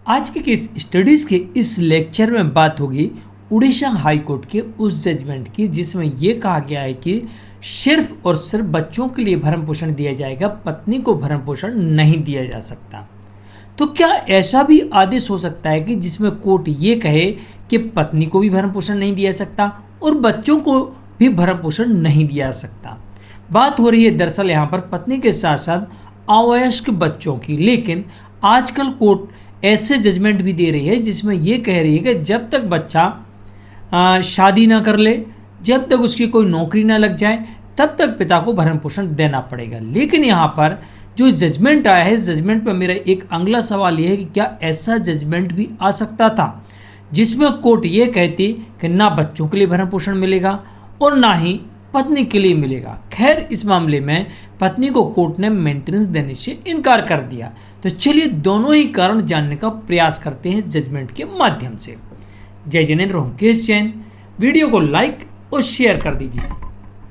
आज के case studies के इस लेक्चर में बात होगी उड़ीसा हाई कोर्ट के उस जजमेंट की जिसमें यह कहा गया है कि सिर्फ और सिर्फ बच्चों के लिए भरण पोषण दिया जाएगा, पत्नी को भरण पोषण नहीं दिया जा सकता। तो क्या ऐसा भी आदेश हो सकता है कि जिसमें कोर्ट ये कहे कि पत्नी को भी भरण पोषण नहीं दिया सकता और बच्चों को भी भरण पोषण नहीं दिया जा सकता? बात हो रही है दरअसल यहाँ पर पत्नी के साथ साथ अवयस्क बच्चों की, लेकिन आजकल कोर्ट ऐसे जजमेंट भी दे रही है जिसमें यह कह रही है कि जब तक बच्चा शादी ना कर ले, जब तक उसकी कोई नौकरी ना लग जाए, तब तक पिता को भरण पोषण देना पड़ेगा। लेकिन यहाँ पर जो जजमेंट आया है, जजमेंट पर मेरा एक अगला सवाल यह है कि क्या ऐसा जजमेंट भी आ सकता था जिसमें कोर्ट ये कहती कि ना बच्चों के लिए भरण पोषण मिलेगा और ना ही पत्नी के लिए मिलेगा। खैर, इस मामले में पत्नी को कोर्ट ने मेंटेनेंस देने से इनकार कर दिया। तो चलिए दोनों ही कारण जानने का प्रयास करते हैं जजमेंट के माध्यम से। जय जिनेंद्र, मुकेश जैन। वीडियो को लाइक और शेयर कर दीजिए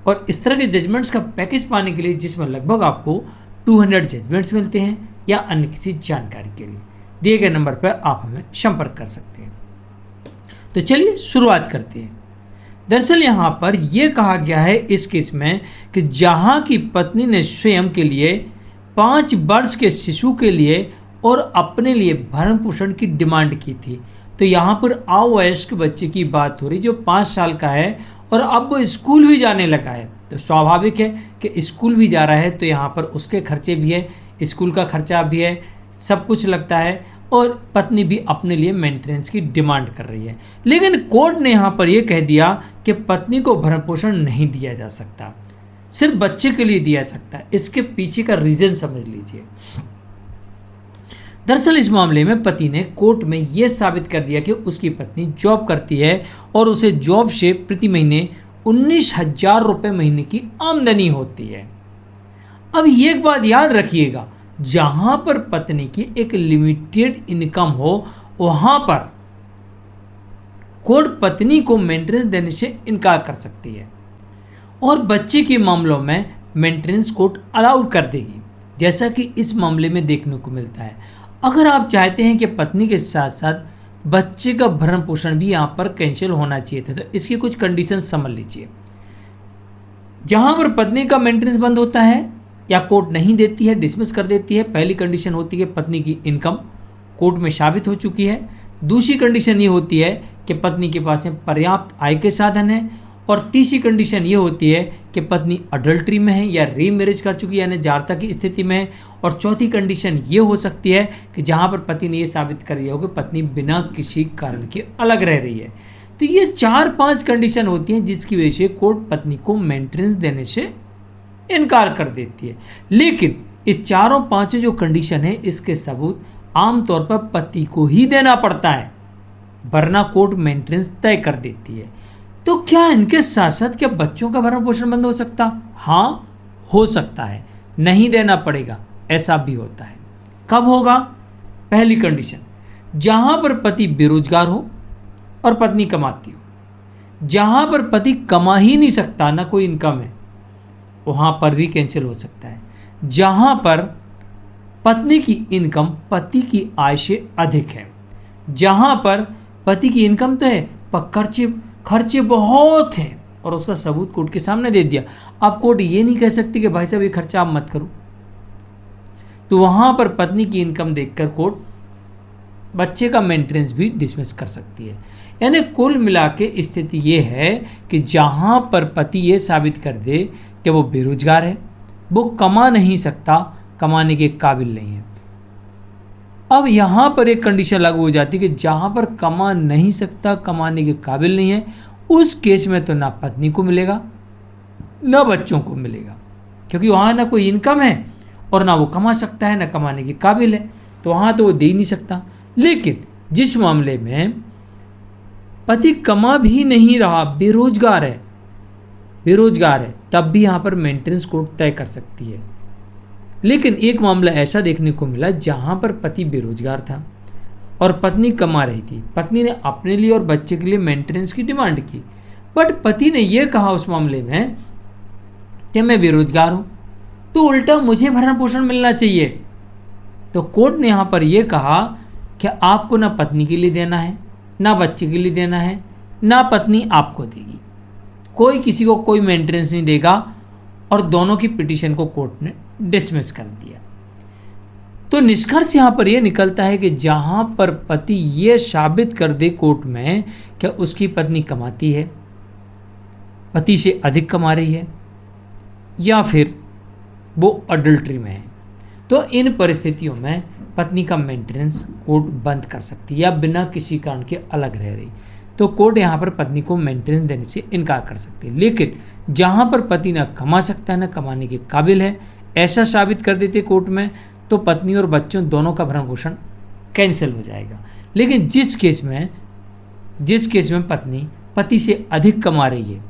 और इस तरह के जजमेंट्स का पैकेज पाने के लिए जिसमें लगभग आपको 200 जजमेंट्स मिलते हैं या अन्य किसी जानकारी के लिए दिए गए नंबर पर आप हमें संपर्क कर सकते हैं। तो चलिए शुरुआत करते हैं। दरअसल यहाँ पर यह कहा गया है इस केस में कि जहाँ की पत्नी ने स्वयं के लिए 5 वर्ष के शिशु के लिए और अपने लिए भरण पोषण की डिमांड की थी। तो यहाँ पर अवयस्क बच्चे की बात हो रही जो 5 साल का है और अब वो स्कूल भी जाने लगा है। तो स्वाभाविक है कि स्कूल भी जा रहा है तो यहाँ पर उसके खर्चे भी है, स्कूल का खर्चा भी है, सब कुछ लगता है और पत्नी भी अपने लिए मेंटेनेंस की डिमांड कर रही है। लेकिन कोर्ट ने यहाँ पर यह कह दिया कि पत्नी को भरण पोषण नहीं दिया जा सकता, सिर्फ बच्चे के लिए दिया सकता है। इसके पीछे का रीजन समझ लीजिए। दरअसल इस मामले में पति ने कोर्ट में यह साबित कर दिया कि उसकी पत्नी जॉब करती है और उसे जॉब से प्रति महीने 19,000 रुपये महीने की आमदनी होती है। अब एक बात याद रखिएगा, जहां पर पत्नी की एक लिमिटेड इनकम हो वहां पर कोर्ट पत्नी को मेंटेनेंस देने से इनकार कर सकती है और बच्चे के मामलों में मेंटेनेंस कोर्ट अलाउड कर देगी, जैसा कि इस मामले में देखने को मिलता है। अगर आप चाहते हैं कि पत्नी के साथ साथ बच्चे का भरण पोषण भी यहाँ पर कैंसिल होना चाहिए था, तो इसकी कुछ कंडीशन समझ लीजिए। जहाँ पर पत्नी का मेंटेनेंस बंद होता है या कोर्ट नहीं देती है, डिसमिस कर देती है, पहली कंडीशन होती है पत्नी की इनकम कोर्ट में साबित हो चुकी है। दूसरी कंडीशन ये होती है कि पत्नी के पास में पर्याप्त आय के साधन है और तीसरी कंडीशन ये होती है कि पत्नी अडल्ट्री में है या रीमैरिज कर चुकी है यानी जारता की स्थिति में है। और चौथी कंडीशन ये हो सकती है कि जहाँ पर पति ने ये साबित कर दिया हो कि पत्नी बिना किसी कारण के अलग रह रही है। तो ये 4-5 कंडीशन होती हैं जिसकी वजह से कोर्ट पत्नी को मेंटेनेंस देने से इनकार कर देती है। लेकिन ये 4-5 जो कंडीशन है इसके सबूत आमतौर पर पति को ही देना पड़ता है, वरना कोर्ट मेंटेनेंस तय कर देती है। तो क्या इनके साथ साथ क्या बच्चों का भरण पोषण बंद हो सकता? हाँ, हो सकता है, नहीं देना पड़ेगा, ऐसा भी होता है। कब होगा? पहली कंडीशन, जहां पर पति बेरोजगार हो और पत्नी कमाती हो। जहां पर पति कमा ही नहीं सकता, ना कोई इनकम है, वहाँ पर भी कैंसिल हो सकता है। जहाँ पर पत्नी की इनकम पति की आय से अधिक है, जहाँ पर पति की इनकम तो है पर खर्चे बहुत हैं और उसका सबूत कोर्ट के सामने दे दिया। अब कोर्ट ये नहीं कह सकती कि भाई साहब ये खर्चा आप मत करो। तो वहाँ पर पत्नी की इनकम देखकर कोर्ट बच्चे का मेंटेनेंस भी डिसमिस कर सकती है। यानी कुल मिला के स्थिति ये है कि जहाँ पर पति ये साबित कर दे कि वो बेरोजगार है, वो कमा नहीं सकता, कमाने के काबिल नहीं है। अब यहाँ पर एक कंडीशन लागू हो जाती है कि जहाँ पर कमा नहीं सकता, कमाने के काबिल नहीं है, उस केस में तो ना पत्नी को मिलेगा ना बच्चों को मिलेगा, क्योंकि वहाँ ना कोई इनकम है और ना वो कमा सकता है, ना कमाने के काबिल है, तो वहाँ तो वो दे ही नहीं सकता। लेकिन जिस मामले में पति कमा भी नहीं रहा, बेरोजगार है, तब भी यहाँ पर मेंटेनेंस कोर्ट तय कर सकती है। लेकिन एक मामला ऐसा देखने को मिला जहाँ पर पति बेरोजगार था और पत्नी कमा रही थी। पत्नी ने अपने लिए और बच्चे के लिए मेंटेनेंस की डिमांड की, बट पति ने यह कहा उस मामले में कि मैं बेरोजगार हूँ तो उल्टा मुझे भरण पोषण मिलना चाहिए। तो कोर्ट ने यहाँ पर यह कहा क्या आपको ना पत्नी के लिए देना है, ना बच्चे के लिए देना है, ना पत्नी आपको देगी। कोई किसी को कोई मेंटेनेंस नहीं देगा और दोनों की पिटीशन को कोर्ट ने डिसमिस कर दिया। तो निष्कर्ष यहाँ पर यह निकलता है कि जहाँ पर पति ये साबित कर दे कोर्ट में कि उसकी पत्नी कमाती है, पति से अधिक कमा रही है, या फिर वो अडल्ट्री में है, तो इन परिस्थितियों में पत्नी का मेंटेनेंस कोर्ट बंद कर सकती है या बिना किसी कारण के अलग रह रही, तो कोर्ट यहाँ पर पत्नी को मेंटेनेंस देने से इनकार कर सकती है। लेकिन जहाँ पर पति ना कमा सकता है ना कमाने के काबिल है, ऐसा साबित कर देते कोर्ट में, तो पत्नी और बच्चों दोनों का भरण पोषण कैंसिल हो जाएगा। लेकिन जिस केस में पत्नी पति से अधिक कमा रही है,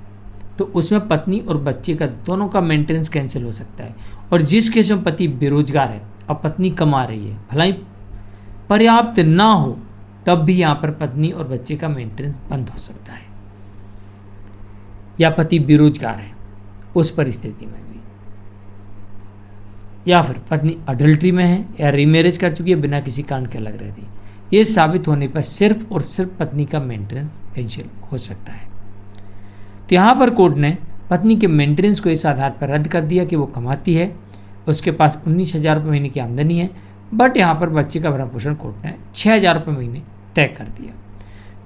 तो उसमें पत्नी और बच्चे का दोनों का मेंटेनेंस कैंसिल हो सकता है। और जिस केस में पति बेरोजगार है और पत्नी कमा रही है, भलाई पर्याप्त ना हो, तब भी यहाँ पर पत्नी और बच्चे का मेंटेनेंस बंद हो सकता है। या पति बेरोजगार है उस परिस्थिति में भी, या फिर पत्नी अडल्ट्री में है या रीमैरिज कर चुकी है, बिना किसी कारण के अलग रह रही है, ये साबित होने पर सिर्फ और सिर्फ पत्नी का मेंटेनेंस कैंसिल हो सकता है। तो यहाँ पर कोर्ट ने पत्नी के मेंटेनेंस को इस आधार पर रद्द कर दिया कि वो कमाती है, उसके पास 19,000 रुपये महीने की आमदनी है, बट यहाँ पर बच्चे का भरण पोषण कोर्ट ने 6,000 रुपये महीने तय कर दिया।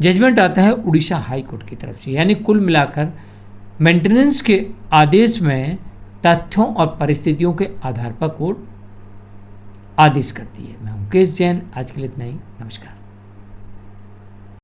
जजमेंट आता है उड़ीसा हाई कोर्ट की तरफ से। यानी कुल मिलाकर मेंटेनेंस के आदेश में तथ्यों और परिस्थितियों के आधार पर कोर्ट आदेश करती है। मैं मुकेश जैन, आज के लिए इतना ही। नमस्कार।